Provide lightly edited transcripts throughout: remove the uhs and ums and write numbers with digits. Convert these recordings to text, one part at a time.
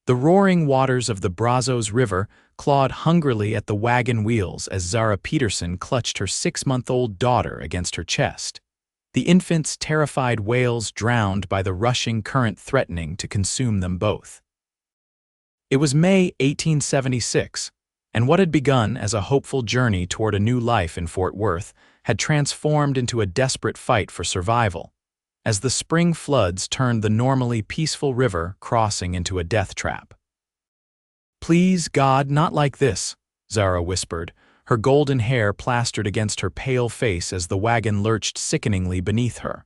The roaring waters of the Brazos River clawed hungrily at the wagon wheels as Zara Peterson clutched her 6-month-old daughter against her chest. The infant's terrified wails drowned by the rushing current threatening to consume them both. It was May 1876, and what had begun as a hopeful journey toward a new life in Fort Worth had transformed into a desperate fight for survival, as the spring floods turned the normally peaceful river crossing into a death trap. "Please, God, not like this," Zara whispered, her golden hair plastered against her pale face as the wagon lurched sickeningly beneath her.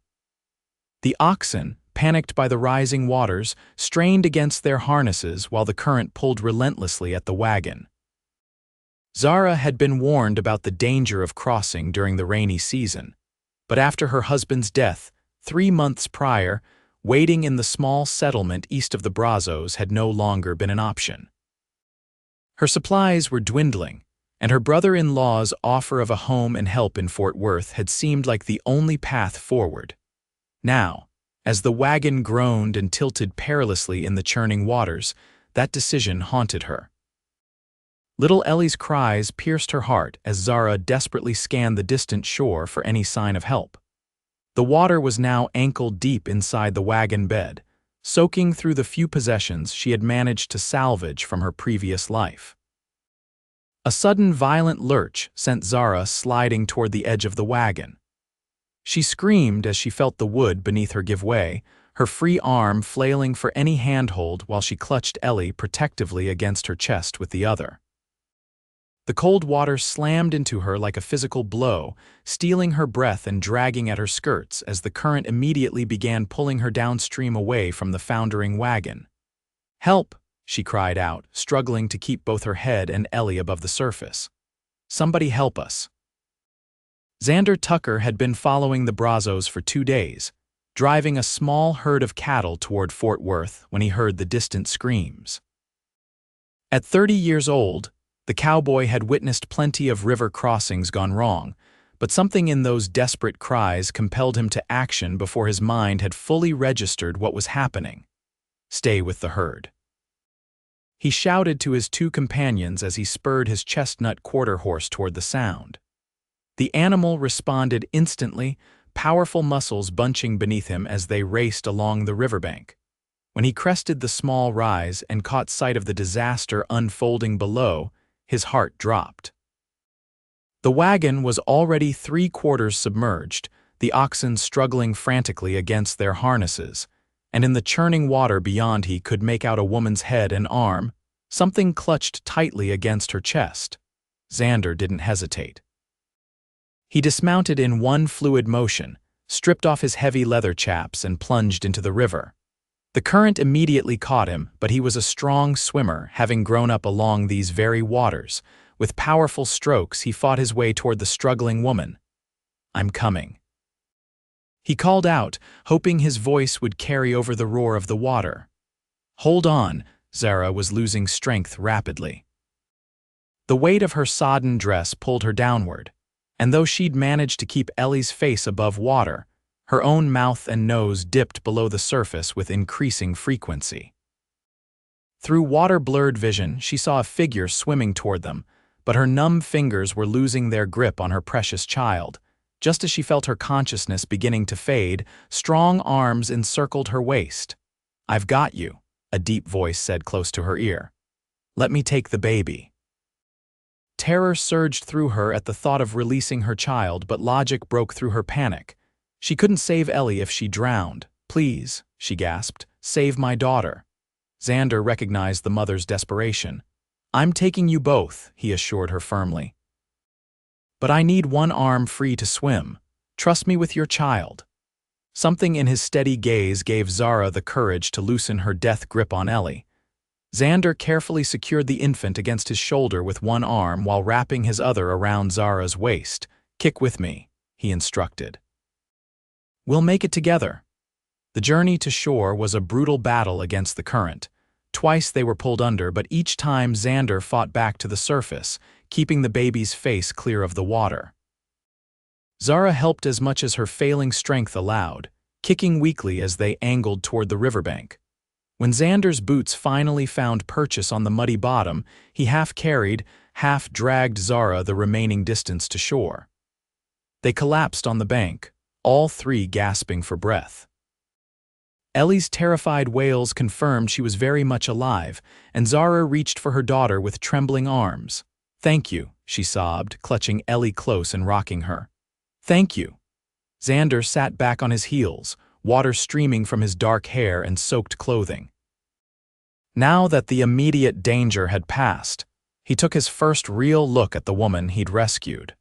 The oxen, panicked by the rising waters, strained against their harnesses while the current pulled relentlessly at the wagon. Zara had been warned about the danger of crossing during the rainy season, but after her husband's death, 3 months prior, waiting in the small settlement east of the Brazos had no longer been an option. Her supplies were dwindling, and her brother-in-law's offer of a home and help in Fort Worth had seemed like the only path forward. Now, as the wagon groaned and tilted perilously in the churning waters, that decision haunted her. Little Ellie's cries pierced her heart as Zara desperately scanned the distant shore for any sign of help. The water was now ankle-deep inside the wagon bed, soaking through the few possessions she had managed to salvage from her previous life. A sudden violent lurch sent Zara sliding toward the edge of the wagon. She screamed as she felt the wood beneath her give way, her free arm flailing for any handhold while she clutched Ellie protectively against her chest with the other. The cold water slammed into her like a physical blow, stealing her breath and dragging at her skirts as the current immediately began pulling her downstream away from the foundering wagon. "Help!" she cried out, struggling to keep both her head and Ellie above the surface. "Somebody help us." Xander Tucker had been following the Brazos for 2 days, driving a small herd of cattle toward Fort Worth when he heard the distant screams. At 30 years old, the cowboy had witnessed plenty of river crossings gone wrong, but something in those desperate cries compelled him to action before his mind had fully registered what was happening. "Stay with the herd." He shouted to his 2 companions as he spurred his chestnut quarter horse toward the sound. The animal responded instantly, powerful muscles bunching beneath him as they raced along the riverbank. When he crested the small rise and caught sight of the disaster unfolding below, his heart dropped. The wagon was already 3/4 submerged, the oxen struggling frantically against their harnesses, and in the churning water beyond he could make out a woman's head and arm, something clutched tightly against her chest. Xander didn't hesitate. He dismounted in one fluid motion, stripped off his heavy leather chaps and plunged into the river. The current immediately caught him, but he was a strong swimmer, having grown up along these very waters. With powerful strokes, he fought his way toward the struggling woman. "I'm coming." He called out, hoping his voice would carry over the roar of the water. "Hold on," Zara was losing strength rapidly. The weight of her sodden dress pulled her downward, and though she'd managed to keep Ellie's face above water, her own mouth and nose dipped below the surface with increasing frequency. Through water-blurred vision, she saw a figure swimming toward them, but her numb fingers were losing their grip on her precious child. Just as she felt her consciousness beginning to fade, strong arms encircled her waist. "I've got you," a deep voice said close to her ear. "Let me take the baby." Terror surged through her at the thought of releasing her child, but logic broke through her panic. She couldn't save Ellie if she drowned. "Please," she gasped, "save my daughter." Xander recognized the mother's desperation. "I'm taking you both," he assured her firmly. "But I need one arm free to swim. Trust me with your child." Something in his steady gaze gave Zara the courage to loosen her death grip on Ellie. Xander carefully secured the infant against his shoulder with one arm while wrapping his other around Zara's waist. "Kick with me," he instructed. "We'll make it together." The journey to shore was a brutal battle against the current. Twice they were pulled under, but each time Xander fought back to the surface, keeping the baby's face clear of the water. Zara helped as much as her failing strength allowed, kicking weakly as they angled toward the riverbank. When Xander's boots finally found purchase on the muddy bottom, he half-carried, half-dragged Zara the remaining distance to shore. They collapsed on the bank, all three gasping for breath. Ellie's terrified wails confirmed she was very much alive, and Zara reached for her daughter with trembling arms. "Thank you," she sobbed, clutching Ellie close and rocking her. "Thank you." Xander sat back on his heels, water streaming from his dark hair and soaked clothing. Now that the immediate danger had passed, he took his first real look at the woman he'd rescued.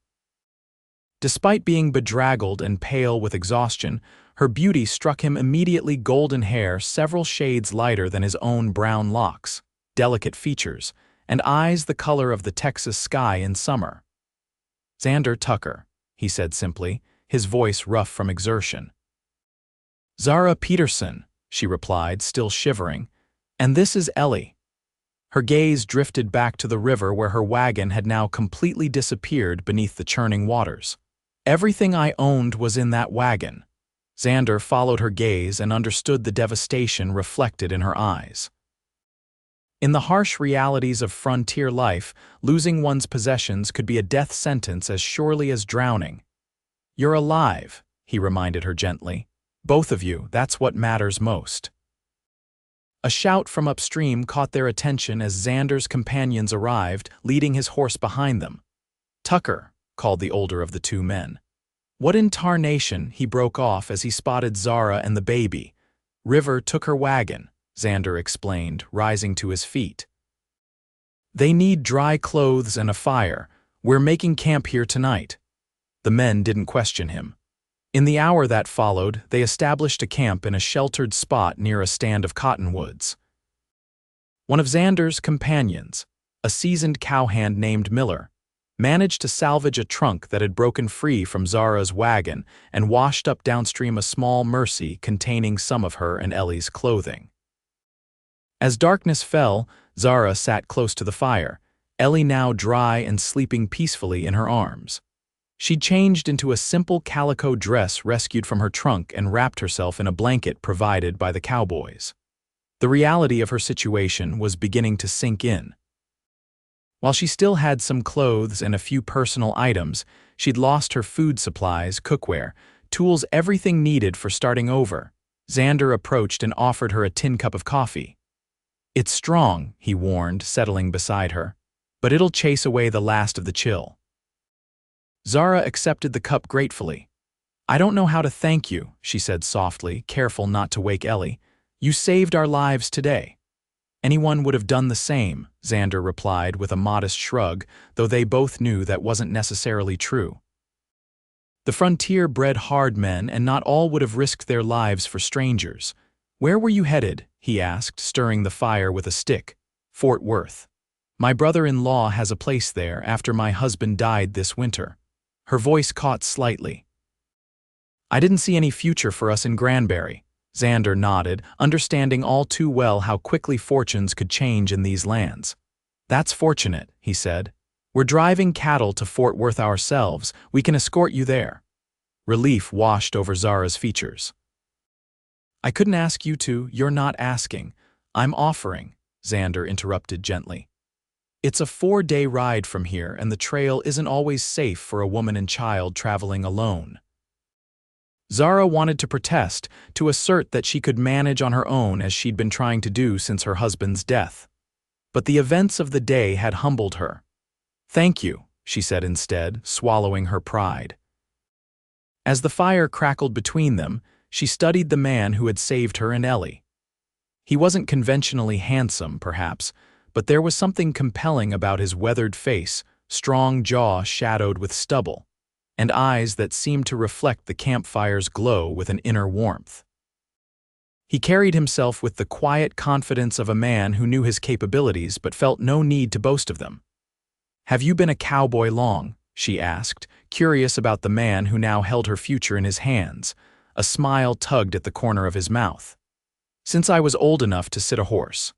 Despite being bedraggled and pale with exhaustion, her beauty struck him immediately. Golden hair several shades lighter than his own brown locks, delicate features, and eyes the color of the Texas sky in summer. "Xander Tucker," he said simply, his voice rough from exertion. "Zara Peterson," she replied, still shivering, "and this is Ellie." Her gaze drifted back to the river where her wagon had now completely disappeared beneath the churning waters. "Everything I owned was in that wagon." Xander followed her gaze and understood the devastation reflected in her eyes. In the harsh realities of frontier life, losing one's possessions could be a death sentence as surely as drowning. "You're alive," he reminded her gently. "Both of you, that's what matters most." A shout from upstream caught their attention as Xander's companions arrived, leading his horse behind them. "Tucker," called the older of the two men. "What in tarnation?" he broke off as he spotted Zara and the baby. "River took her wagon," Xander explained, rising to his feet. "They need dry clothes and a fire. We're making camp here tonight." The men didn't question him. In the hour that followed, they established a camp in a sheltered spot near a stand of cottonwoods. One of Xander's companions, a seasoned cowhand named Miller, managed to salvage a trunk that had broken free from Zara's wagon and washed up downstream a small Mercy containing some of her and Ellie's clothing. As darkness fell, Zara sat close to the fire, Ellie now dry and sleeping peacefully in her arms. She'd changed into a simple calico dress rescued from her trunk and wrapped herself in a blanket provided by the Cowboys. The reality of her situation was beginning to sink in. While she still had some clothes and a few personal items, she'd lost her food supplies, cookware, tools, everything needed for starting over. Xander approached and offered her a tin cup of coffee. "It's strong," he warned, settling beside her, "but it'll chase away the last of the chill." Zara accepted the cup gratefully. "I don't know how to thank you," she said softly, careful not to wake Ellie. "You saved our lives today." "Anyone would have done the same," Xander replied with a modest shrug, though they both knew that wasn't necessarily true. The frontier bred hard men, and not all would have risked their lives for strangers. "Where were you headed?" he asked, stirring the fire with a stick. "Fort Worth. My brother-in-law has a place there after my husband died this winter." Her voice caught slightly. "I didn't see any future for us in Granbury." Xander nodded, understanding all too well how quickly fortunes could change in these lands. "That's fortunate," he said. "We're driving cattle to Fort Worth ourselves. We can escort you there." Relief washed over Zara's features. "I couldn't ask you to. You're not asking. I'm offering," Xander interrupted gently. "It's a 4-day ride from here, and the trail isn't always safe for a woman and child traveling alone." Zara wanted to protest, to assert that she could manage on her own as she'd been trying to do since her husband's death. But the events of the day had humbled her. "Thank you," she said instead, swallowing her pride. As the fire crackled between them, she studied the man who had saved her and Ellie. He wasn't conventionally handsome, perhaps, but there was something compelling about his weathered face, strong jaw shadowed with stubble, and eyes that seemed to reflect the campfire's glow with an inner warmth. He carried himself with the quiet confidence of a man who knew his capabilities but felt no need to boast of them. "Have you been a cowboy long?" she asked, curious about the man who now held her future in his hands. A smile tugged at the corner of his mouth. "Since I was old enough to sit a horse.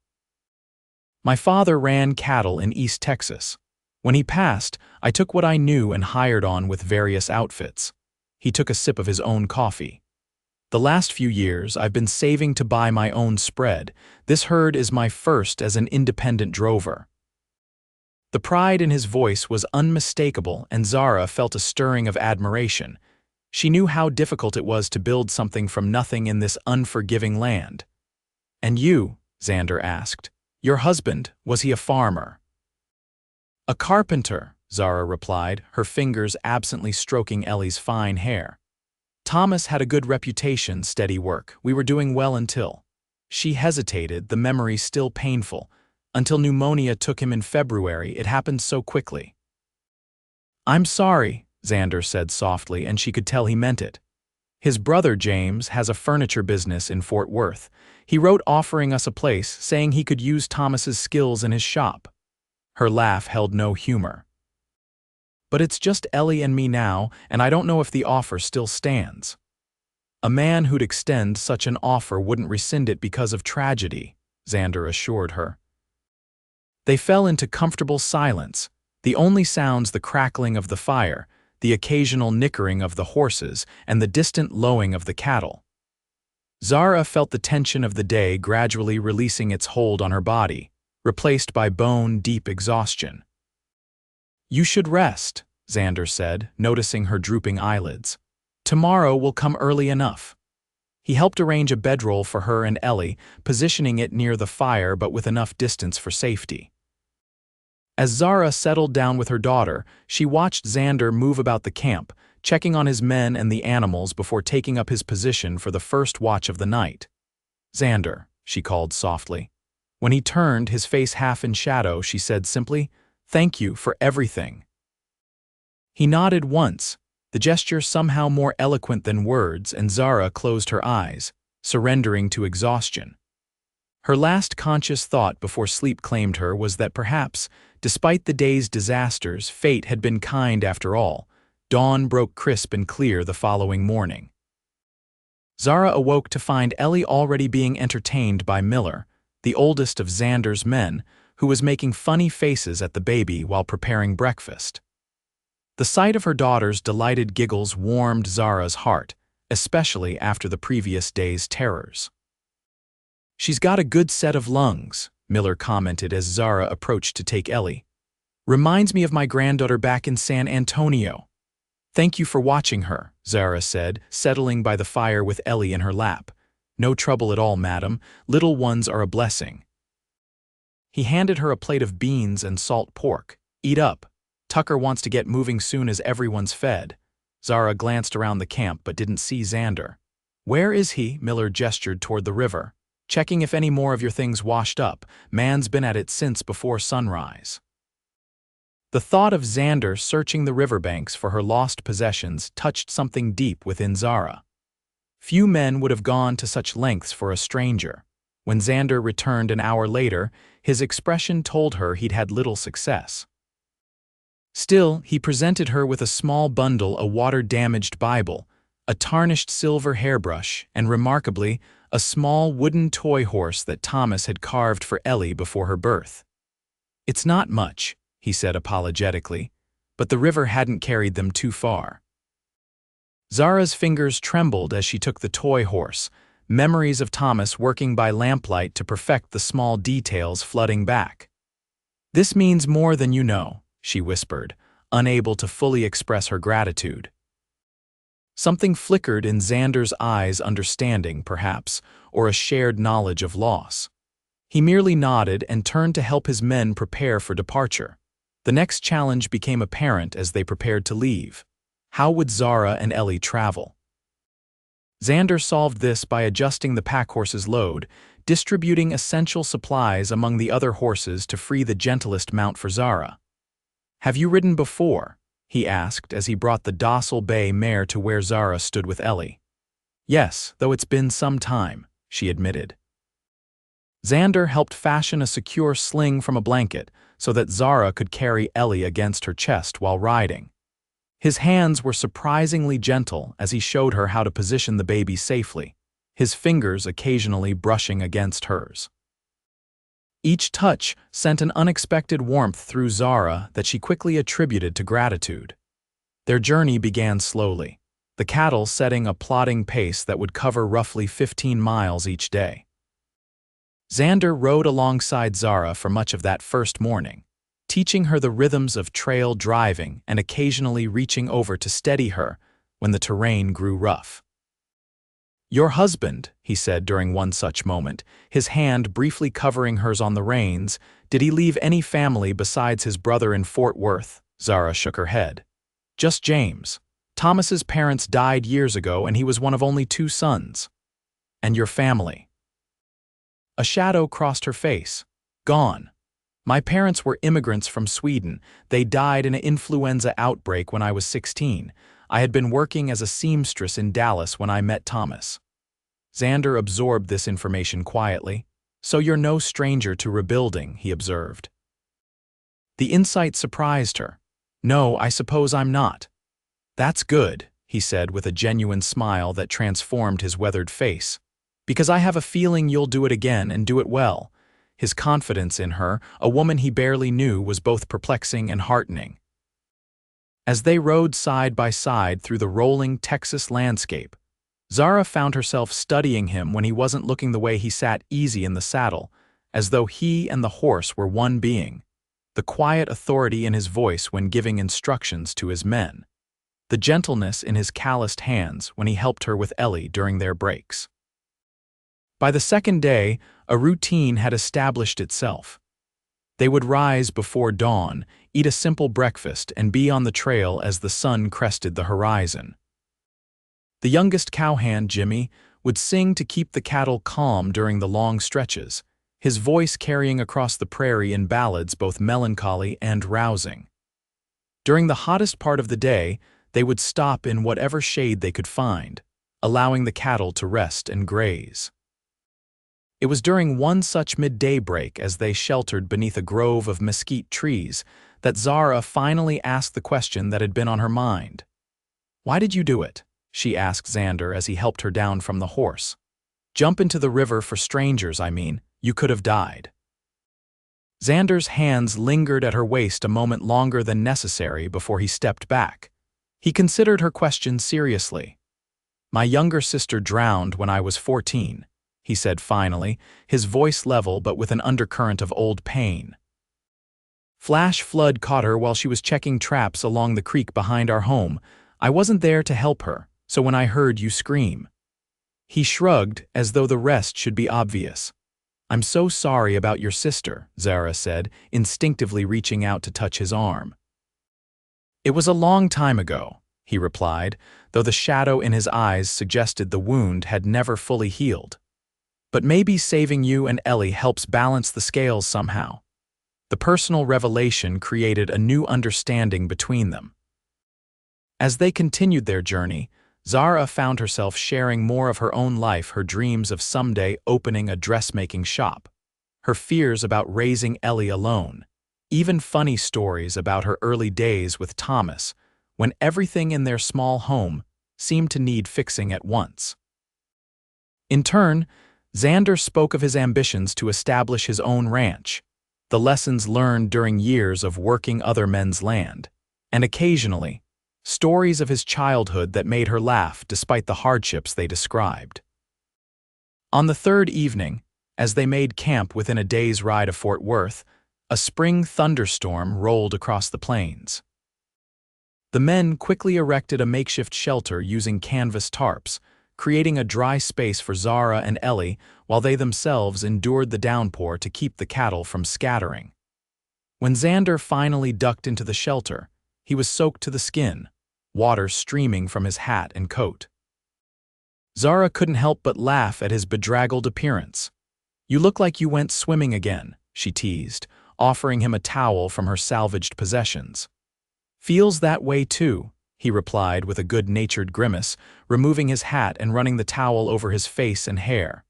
My father ran cattle in East Texas. When he passed, I took what I knew and hired on with various outfits." He took a sip of his own coffee. The last few years, I've been saving to buy my own spread. This herd is my first as an independent drover." The pride in his voice was unmistakable, and Zara felt a stirring of admiration. She knew how difficult it was to build something from nothing in this unforgiving land. "And you?" Xander asked. "Your husband, was he a farmer?" "A carpenter," Zara replied, her fingers absently stroking Ellie's fine hair. "Thomas had a good reputation, steady work. We were doing well until—" She hesitated, the memory still painful. "Until pneumonia took him in February. It happened so quickly." "I'm sorry," Xander said softly, and she could tell he meant it. "His brother, James, has a furniture business in Fort Worth. He wrote offering us a place, saying he could use Thomas's skills in his shop." Her laugh held no humor. "But it's just Ellie and me now, and I don't know if the offer still stands." "A man who'd extend such an offer wouldn't rescind it because of tragedy," Xander assured her. They fell into comfortable silence, the only sounds the crackling of the fire, the occasional nickering of the horses, and the distant lowing of the cattle. Zara felt the tension of the day gradually releasing its hold on her body, replaced by bone-deep exhaustion. "You should rest," Xander said, noticing her drooping eyelids. "Tomorrow will come early enough." He helped arrange a bedroll for her and Ellie, positioning it near the fire but with enough distance for safety. As Zara settled down with her daughter, she watched Xander move about the camp, checking on his men and the animals before taking up his position for the first watch of the night. "Xander," she called softly. When he turned, his face half in shadow, she said simply, "Thank you for everything." He nodded once, the gesture somehow more eloquent than words, and Zara closed her eyes, surrendering to exhaustion. Her last conscious thought before sleep claimed her was that perhaps, despite the day's disasters, fate had been kind after all. Dawn broke crisp and clear the following morning. Zara awoke to find Ellie already being entertained by Miller, the oldest of Xander's men, who was making funny faces at the baby while preparing breakfast. The sight of her daughter's delighted giggles warmed Zara's heart, especially after the previous day's terrors. "She's got a good set of lungs," Miller commented as Zara approached to take Ellie. "Reminds me of my granddaughter back in San Antonio." "Thank you for watching her," Zara said, settling by the fire with Ellie in her lap. "No trouble at all, madam. Little ones are a blessing." He handed her a plate of beans and salt pork. "Eat up. Tucker wants to get moving soon as everyone's fed." Zara glanced around the camp but didn't see Xander. "Where is he?" Miller gestured toward the river. "Checking if any more of your things washed up. Man's been at it since before sunrise." The thought of Xander searching the riverbanks for her lost possessions touched something deep within Zara. Few men would have gone to such lengths for a stranger. When Xander returned an hour later, his expression told her he'd had little success. Still, he presented her with a small bundle, a water-damaged Bible, a tarnished silver hairbrush, and remarkably, a small wooden toy horse that Thomas had carved for Ellie before her birth. "It's not much," he said apologetically, but the river hadn't carried them too far. Zara's fingers trembled as she took the toy horse, memories of Thomas working by lamplight to perfect the small details flooding back. "This means more than you know," she whispered, unable to fully express her gratitude. Something flickered in Xander's eyes, understanding, perhaps, or a shared knowledge of loss. He merely nodded and turned to help his men prepare for departure. The next challenge became apparent as they prepared to leave. How would Zara and Ellie travel? Xander solved this by adjusting the packhorse's load, distributing essential supplies among the other horses to free the gentlest mount for Zara. "Have you ridden before?" he asked as he brought the docile bay mare to where Zara stood with Ellie. "Yes, though it's been some time," she admitted. Xander helped fashion a secure sling from a blanket so that Zara could carry Ellie against her chest while riding. His hands were surprisingly gentle as he showed her how to position the baby safely, his fingers occasionally brushing against hers. Each touch sent an unexpected warmth through Zara that she quickly attributed to gratitude. Their journey began slowly. the cattle setting a plodding pace that would cover roughly 15 miles each day. Xander rode alongside Zara for much of that first morning, teaching her the rhythms of trail driving and occasionally reaching over to steady her when the terrain grew rough. "Your husband," he said during one such moment, his hand briefly covering hers on the reins, "did he leave any family besides his brother in Fort Worth?" Zara shook her head. "Just James. Thomas's parents died years ago and he was one of only 2 sons. And your family?" A shadow crossed her face. "Gone. My parents were immigrants from Sweden. They died in an influenza outbreak when I was 16. I had been working as a seamstress in Dallas when I met Thomas." Xander absorbed this information quietly. "So you're no stranger to rebuilding," he observed. The insight surprised her. "No, I suppose I'm not." "That's good," he said with a genuine smile that transformed his weathered face. "Because I have a feeling you'll do it again and do it well." His confidence in her, a woman he barely knew, was both perplexing and heartening. As they rode side by side through the rolling Texas landscape, Zara found herself studying him when he wasn't looking, the way he sat easy in the saddle, as though he and the horse were one being, the quiet authority in his voice when giving instructions to his men, the gentleness in his calloused hands when he helped her with Ellie during their breaks. By the second day, a routine had established itself. They would rise before dawn, eat a simple breakfast, and be on the trail as the sun crested the horizon. The youngest cowhand, Jimmy, would sing to keep the cattle calm during the long stretches, his voice carrying across the prairie in ballads both melancholy and rousing. During the hottest part of the day, they would stop in whatever shade they could find, allowing the cattle to rest and graze. It was during one such midday break, as they sheltered beneath a grove of mesquite trees, that Zara finally asked the question that had been on her mind. "Why did you do it?" she asked Xander as he helped her down from the horse. "Jump into the river for strangers, I mean. You could have died." Xander's hands lingered at her waist a moment longer than necessary before he stepped back. He considered her question seriously. "My younger sister drowned when I was 14. He said finally, his voice level but with an undercurrent of old pain. "Flash flood caught her while she was checking traps along the creek behind our home. I wasn't there to help her, so when I heard you scream." He shrugged as though the rest should be obvious. "I'm so sorry about your sister," Zara said, instinctively reaching out to touch his arm. "It was a long time ago," he replied, though the shadow in his eyes suggested the wound had never fully healed. "But maybe saving you and Ellie helps balance the scales somehow." The personal revelation created a new understanding between them. As they continued their journey, Zara found herself sharing more of her own life, her dreams of someday opening a dressmaking shop, her fears about raising Ellie alone, even funny stories about her early days with Thomas, when everything in their small home seemed to need fixing at once. In turn, Xander spoke of his ambitions to establish his own ranch, the lessons learned during years of working other men's land, and occasionally, stories of his childhood that made her laugh despite the hardships they described. On the third evening, as they made camp within a day's ride of Fort Worth, a spring thunderstorm rolled across the plains. The men quickly erected a makeshift shelter using canvas tarps, creating a dry space for Zara and Ellie while they themselves endured the downpour to keep the cattle from scattering. When Xander finally ducked into the shelter, he was soaked to the skin, water streaming from his hat and coat. Zara couldn't help but laugh at his bedraggled appearance. "You look like you went swimming again," she teased, offering him a towel from her salvaged possessions. "Feels that way too," he replied with a good-natured grimace, removing his hat and running the towel over his face and hair.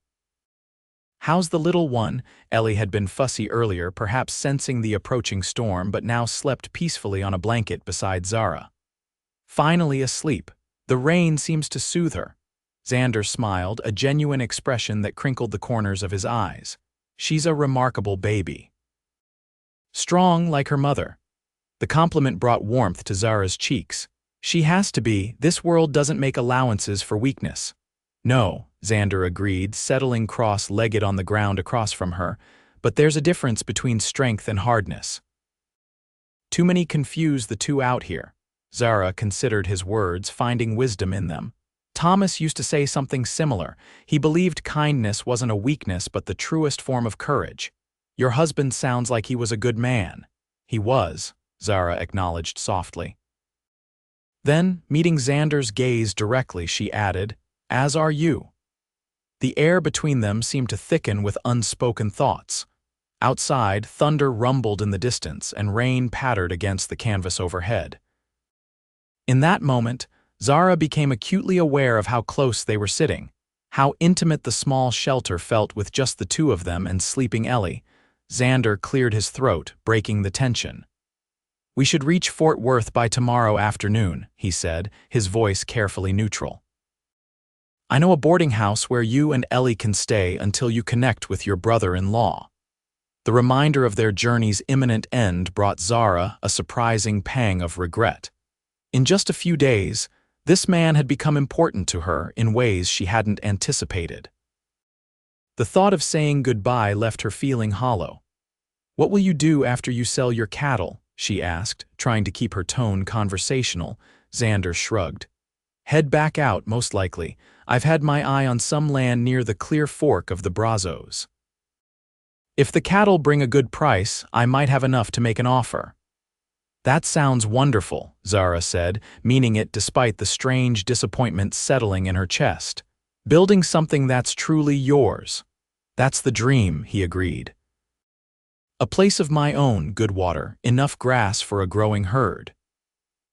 "How's the little one?" Ellie had been fussy earlier, perhaps sensing the approaching storm, but now slept peacefully on a blanket beside Zara. "Finally asleep. The rain seems to soothe her." Xander smiled, a genuine expression that crinkled the corners of his eyes. "She's a remarkable baby. Strong like her mother." The compliment brought warmth to Zara's cheeks. She has to be. This world doesn't make allowances for weakness. No, Xander agreed, settling cross-legged on the ground across from her, but there's a difference between strength and hardness. Too many confuse the two out here. Zara considered his words, finding wisdom in them. Thomas used to say something similar. He believed kindness wasn't a weakness but the truest form of courage. Your husband sounds like he was a good man. He was, Zara acknowledged softly. Then, meeting Xander's gaze directly, she added, "As are you." The air between them seemed to thicken with unspoken thoughts. Outside, thunder rumbled in the distance and rain pattered against the canvas overhead. In that moment, Zara became acutely aware of how close they were sitting, how intimate the small shelter felt with just the two of them and sleeping Ellie. Xander cleared his throat, breaking the tension. "We should reach Fort Worth by tomorrow afternoon," he said, his voice carefully neutral. "I know a boarding house where you and Ellie can stay until you connect with your brother-in-law." The reminder of their journey's imminent end brought Zara a surprising pang of regret. In just a few days, this man had become important to her in ways she hadn't anticipated. The thought of saying goodbye left her feeling hollow. "What will you do after you sell your cattle?" she asked, trying to keep her tone conversational. Xander shrugged. "Head back out, most likely. I've had my eye on some land near the Clear Fork of the Brazos. If the cattle bring a good price, I might have enough to make an offer." "That sounds wonderful," Zara said, meaning it despite the strange disappointment settling in her chest. "Building something that's truly yours. That's the dream," he agreed. "A place of my own, Goodwater, enough grass for a growing herd."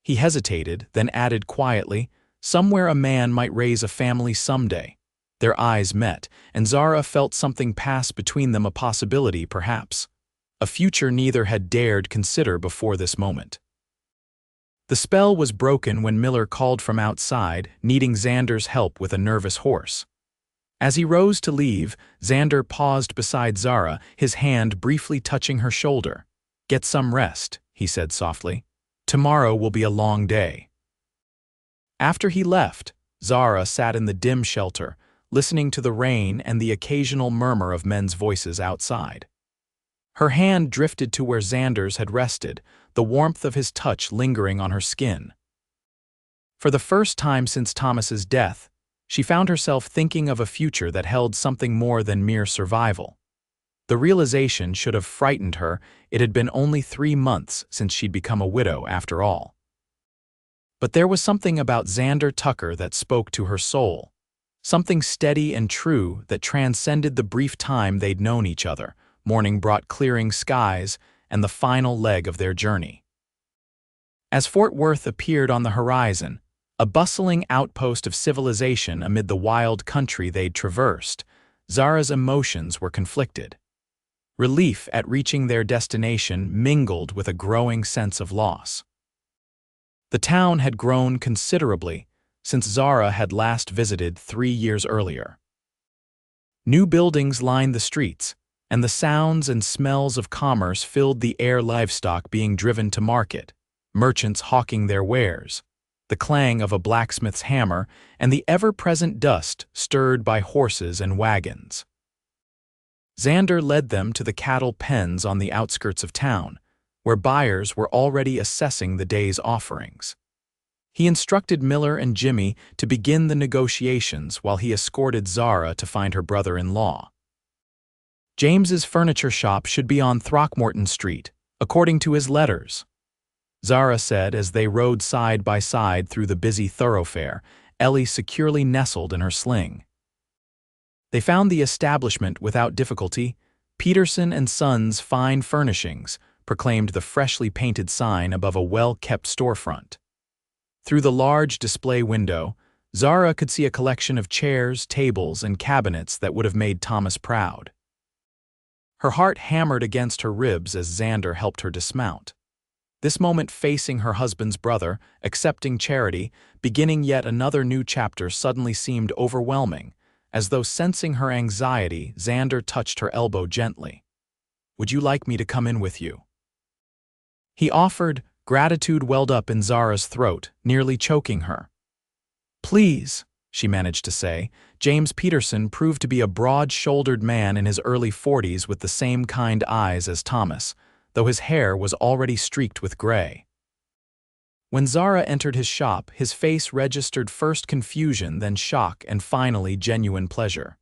He hesitated, then added quietly, "Somewhere a man might raise a family someday." Their eyes met, and Zara felt something pass between them, a possibility, perhaps. A future neither had dared consider before this moment. The spell was broken when Miller called from outside, needing Xander's help with a nervous horse. As he rose to leave, Xander paused beside Zara, his hand briefly touching her shoulder. "Get some rest," he said softly. "Tomorrow will be a long day." After he left, Zara sat in the dim shelter, listening to the rain and the occasional murmur of men's voices outside. Her hand drifted to where Xander's had rested, the warmth of his touch lingering on her skin. For the first time since Thomas's death, she found herself thinking of a future that held something more than mere survival. The realization should have frightened her. It had been only 3 months since she'd become a widow after all. But there was something about Xander Tucker that spoke to her soul. Something steady and true that transcended the brief time they'd known each other. Morning brought clearing skies and the final leg of their journey. As Fort Worth appeared on the horizon, a bustling outpost of civilization amid the wild country they'd traversed, Zara's emotions were conflicted. Relief at reaching their destination mingled with a growing sense of loss. The town had grown considerably since Zara had last visited 3 years earlier. New buildings lined the streets, and the sounds and smells of commerce filled the air, livestock being driven to market, merchants hawking their wares, the clang of a blacksmith's hammer, and the ever-present dust stirred by horses and wagons. Xander led them to the cattle pens on the outskirts of town, where buyers were already assessing the day's offerings. He instructed Miller and Jimmy to begin the negotiations while he escorted Zara to find her brother-in-law. James's furniture shop should be on Throckmorton Street, according to his letters, Zara said as they rode side by side through the busy thoroughfare, Ellie securely nestled in her sling. They found the establishment without difficulty. Peterson and Sons Fine Furnishings proclaimed the freshly painted sign above a well-kept storefront. Through the large display window, Zara could see a collection of chairs, tables, and cabinets that would have made Thomas proud. Her heart hammered against her ribs as Xander helped her dismount. This moment facing her husband's brother, accepting charity, beginning yet another new chapter suddenly seemed overwhelming. As though sensing her anxiety, Xander touched her elbow gently. "Would you like me to come in with you?" He offered, Gratitude welled up in Zara's throat, nearly choking her. "Please," she managed to say. James Peterson proved to be a broad-shouldered man in his early 40s with the same kind eyes as Thomas, though his hair was already streaked with gray. When Zara entered his shop, his face registered first confusion, then shock, and finally genuine pleasure.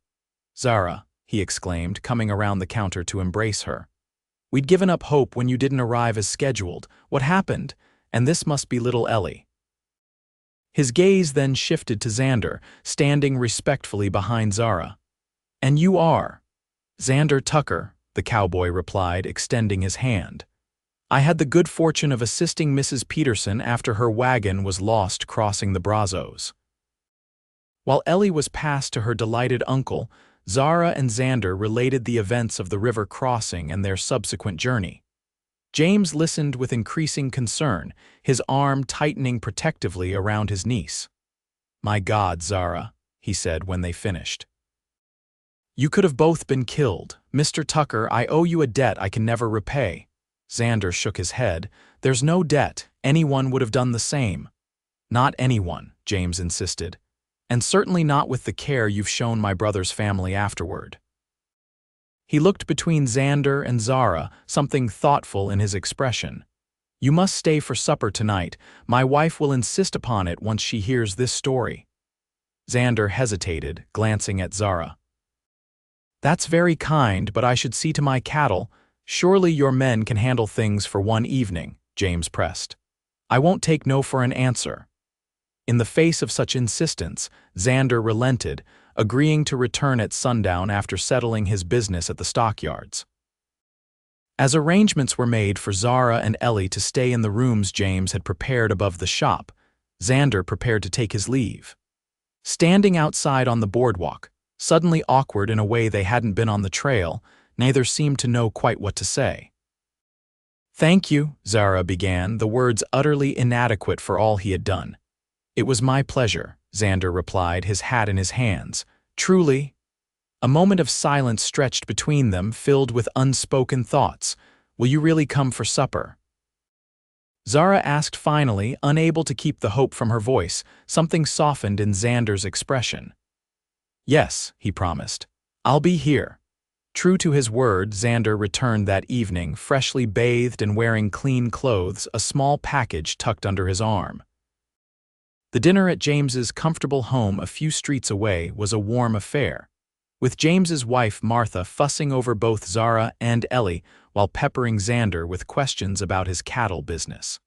"Zara," he exclaimed, coming around the counter to embrace her. "We'd given up hope when you didn't arrive as scheduled. What happened? And this must be little Ellie." His gaze then shifted to Xander, standing respectfully behind Zara. "And you are?" "Xander Tucker," the cowboy replied, extending his hand. "I had the good fortune of assisting Mrs. Peterson after her wagon was lost crossing the Brazos." While Ellie was passed to her delighted uncle, Zara and Xander related the events of the river crossing and their subsequent journey. James listened with increasing concern, his arm tightening protectively around his niece. "My God, Zara," he said when they finished. "You could have both been killed. Mr. Tucker, I owe you a debt I can never repay." Xander shook his head. "There's no debt. Anyone would have done the same." "Not anyone," James insisted. "And certainly not with the care you've shown my brother's family afterward." He looked between Xander and Zara, something thoughtful in his expression. "You must stay for supper tonight. My wife will insist upon it once she hears this story." Xander hesitated, glancing at Zara. "That's very kind, but I should see to my cattle. Surely your men can handle things for one evening," James pressed. "I won't take no for an answer." In the face of such insistence, Xander relented, agreeing to return at sundown after settling his business at the stockyards. As arrangements were made for Zara and Ellie to stay in the rooms James had prepared above the shop, Xander prepared to take his leave. Standing outside on the boardwalk, suddenly awkward in a way they hadn't been on the trail, neither seemed to know quite what to say. "Thank you," Zara began, the words utterly inadequate for all he had done. "It was my pleasure," Xander replied, his hat in his hands. "Truly." A moment of silence stretched between them, filled with unspoken thoughts. "Will you really come for supper?" Zara asked finally, unable to keep the hope from her voice. Something softened in Xander's expression. "Yes," he promised. "I'll be here." True to his word, Xander returned that evening, freshly bathed and wearing clean clothes, a small package tucked under his arm. The dinner at James's comfortable home a few streets away was a warm affair, with James's wife Martha fussing over both Zara and Ellie while peppering Xander with questions about his cattle business.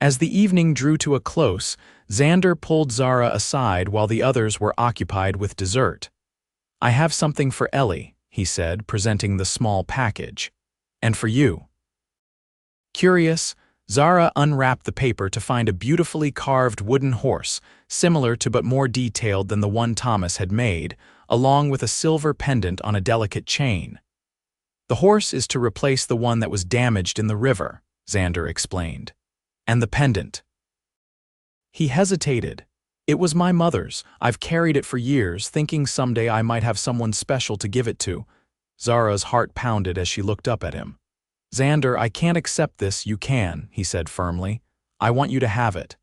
As the evening drew to a close, Xander pulled Zara aside while the others were occupied with dessert. "I have something for Ellie," he said, presenting the small package. "And for you." Curious, Zara unwrapped the paper to find a beautifully carved wooden horse, similar to but more detailed than the one Thomas had made, along with a silver pendant on a delicate chain. "The horse is to replace the one that was damaged in the river," Xander explained. "And the pendant." He hesitated. "It was my mother's. I've carried it for years, thinking someday I might have someone special to give it to." Zara's heart pounded as she looked up at him. "Xander, I can't accept this. You can," he said firmly. "I want you to have it."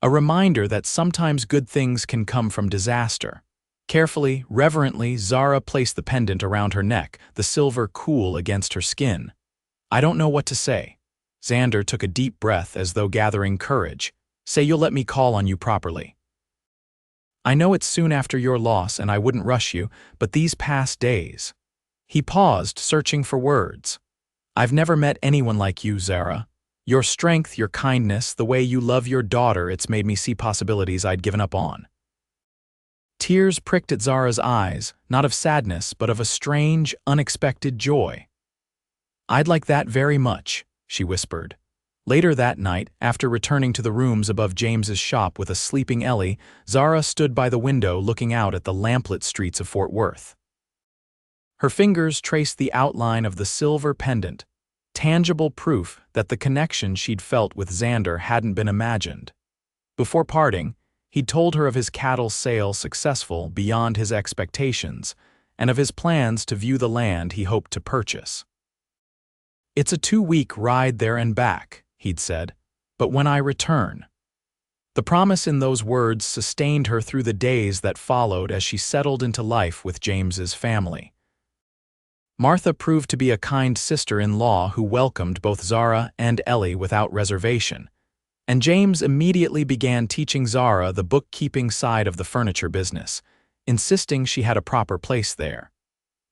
A reminder that sometimes good things can come from disaster. Carefully, reverently, Zara placed the pendant around her neck, the silver cool against her skin. "I don't know what to say." Xander took a deep breath as though gathering courage. "Say you'll let me call on you properly." "I know it's soon after your loss and I wouldn't rush you, but these past days." He paused, searching for words. "I've never met anyone like you, Zara. Your strength, your kindness, the way you love your daughter, it's made me see possibilities I'd given up on." Tears pricked at Zara's eyes, not of sadness, but of a strange, unexpected joy. "I'd like that very much," she whispered. Later that night, after returning to the rooms above James's shop with a sleeping Ellie, Zara stood by the window looking out at the lamplit streets of Fort Worth. Her fingers traced the outline of the silver pendant, tangible proof that the connection she'd felt with Xander hadn't been imagined. Before parting, he'd told her of his cattle sale successful beyond his expectations, and of his plans to view the land he hoped to purchase. "It's a 2-week ride there and back," he'd said, "but when I return." The promise in those words sustained her through the days that followed as she settled into life with James's family. Martha proved to be a kind sister-in-law who welcomed both Zara and Ellie without reservation, and James immediately began teaching Zara the bookkeeping side of the furniture business, insisting she had a proper place there.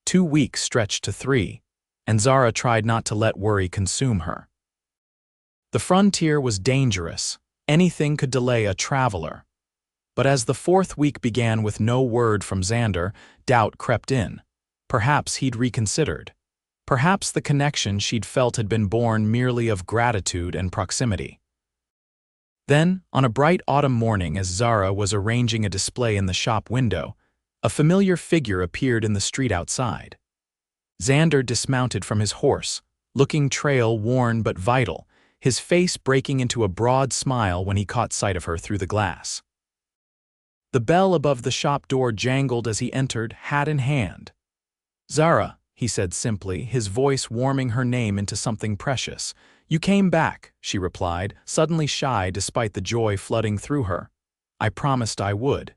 2 weeks stretched to 3, and Zara tried not to let worry consume her. The frontier was dangerous. Anything could delay a traveler. But as the 4th week began with no word from Xander, doubt crept in. Perhaps he'd reconsidered. Perhaps the connection she'd felt had been born merely of gratitude and proximity. Then, on a bright autumn morning as Zara was arranging a display in the shop window, a familiar figure appeared in the street outside. Xander dismounted from his horse, looking trail-worn but vital, his face breaking into a broad smile when he caught sight of her through the glass. The bell above the shop door jangled as he entered, hat in hand. "Zara," he said simply, his voice warming her name into something precious. "You came back," she replied, suddenly shy despite the joy flooding through her. "I promised I would."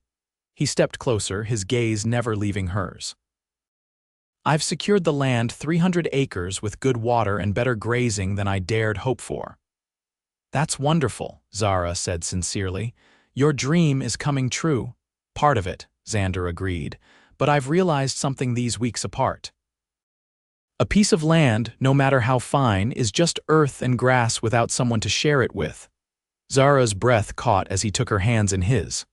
He stepped closer, his gaze never leaving hers. "I've secured the land, 300 acres with good water and better grazing than I dared hope for." "That's wonderful," Zara said sincerely. "Your dream is coming true." "Part of it," Xander agreed, "but I've realized something these weeks apart. A piece of land, no matter how fine, is just earth and grass without someone to share it with." Zara's breath caught as he took her hands in his.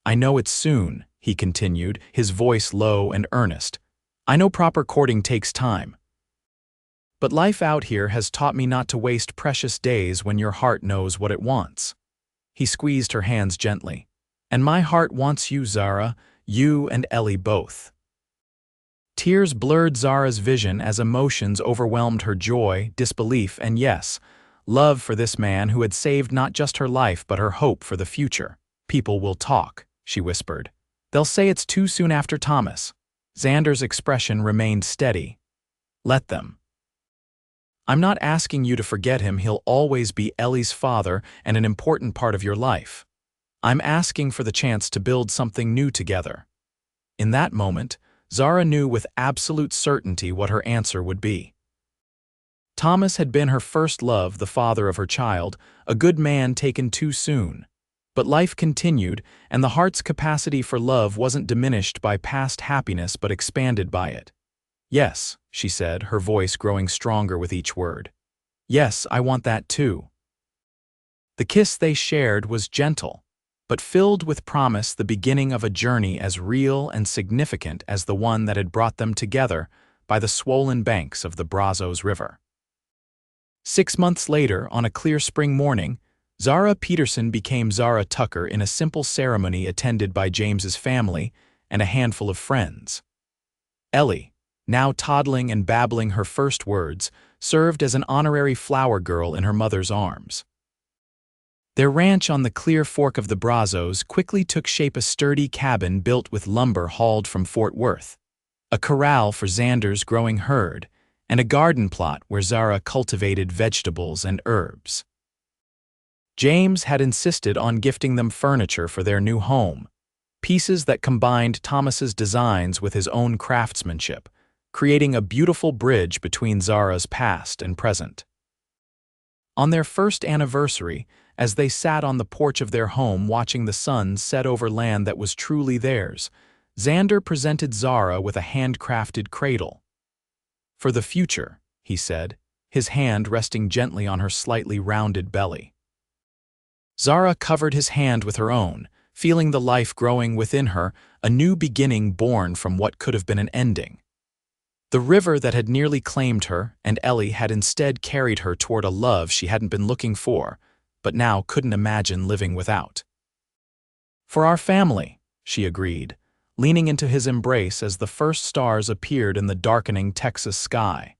"I know it's soon," he continued, his voice low and earnest. "I know proper courting takes time. But life out here has taught me not to waste precious days when your heart knows what it wants." He squeezed her hands gently. "And my heart wants you, Zara, you and Ellie both." Tears blurred Zara's vision as emotions overwhelmed her joy, disbelief, and yes, love for this man who had saved not just her life but her hope for the future. "People will talk," she whispered. "They'll say it's too soon after Thomas." Xander's expression remained steady. "Let them. I'm not asking you to forget him, he'll always be Ellie's father and an important part of your life. I'm asking for the chance to build something new together." In that moment, Zara knew with absolute certainty what her answer would be. Thomas had been her first love, the father of her child, a good man taken too soon. But life continued, and the heart's capacity for love wasn't diminished by past happiness but expanded by it. "Yes," she said, her voice growing stronger with each word. "Yes, I want that too." The kiss they shared was gentle, but filled with promise, the beginning of a journey as real and significant as the one that had brought them together by the swollen banks of the Brazos River. 6 months later, on a clear spring morning, Zara Peterson became Zara Tucker in a simple ceremony attended by James's family and a handful of friends. Ellie, now toddling and babbling her first words, served as an honorary flower girl in her mother's arms. Their ranch on the clear fork of the Brazos quickly took shape, a sturdy cabin built with lumber hauled from Fort Worth, a corral for Xander's growing herd, and a garden plot where Zara cultivated vegetables and herbs. James had insisted on gifting them furniture for their new home, pieces that combined Thomas's designs with his own craftsmanship, creating a beautiful bridge between Zara's past and present. On their first anniversary, as they sat on the porch of their home watching the sun set over land that was truly theirs, Xander presented Zara with a handcrafted cradle. "For the future," he said, his hand resting gently on her slightly rounded belly. Zara covered his hand with her own, feeling the life growing within her, a new beginning born from what could have been an ending. The river that had nearly claimed her and Ellie had instead carried her toward a love she hadn't been looking for, but now couldn't imagine living without. "For our family," she agreed, leaning into his embrace as the first stars appeared in the darkening Texas sky.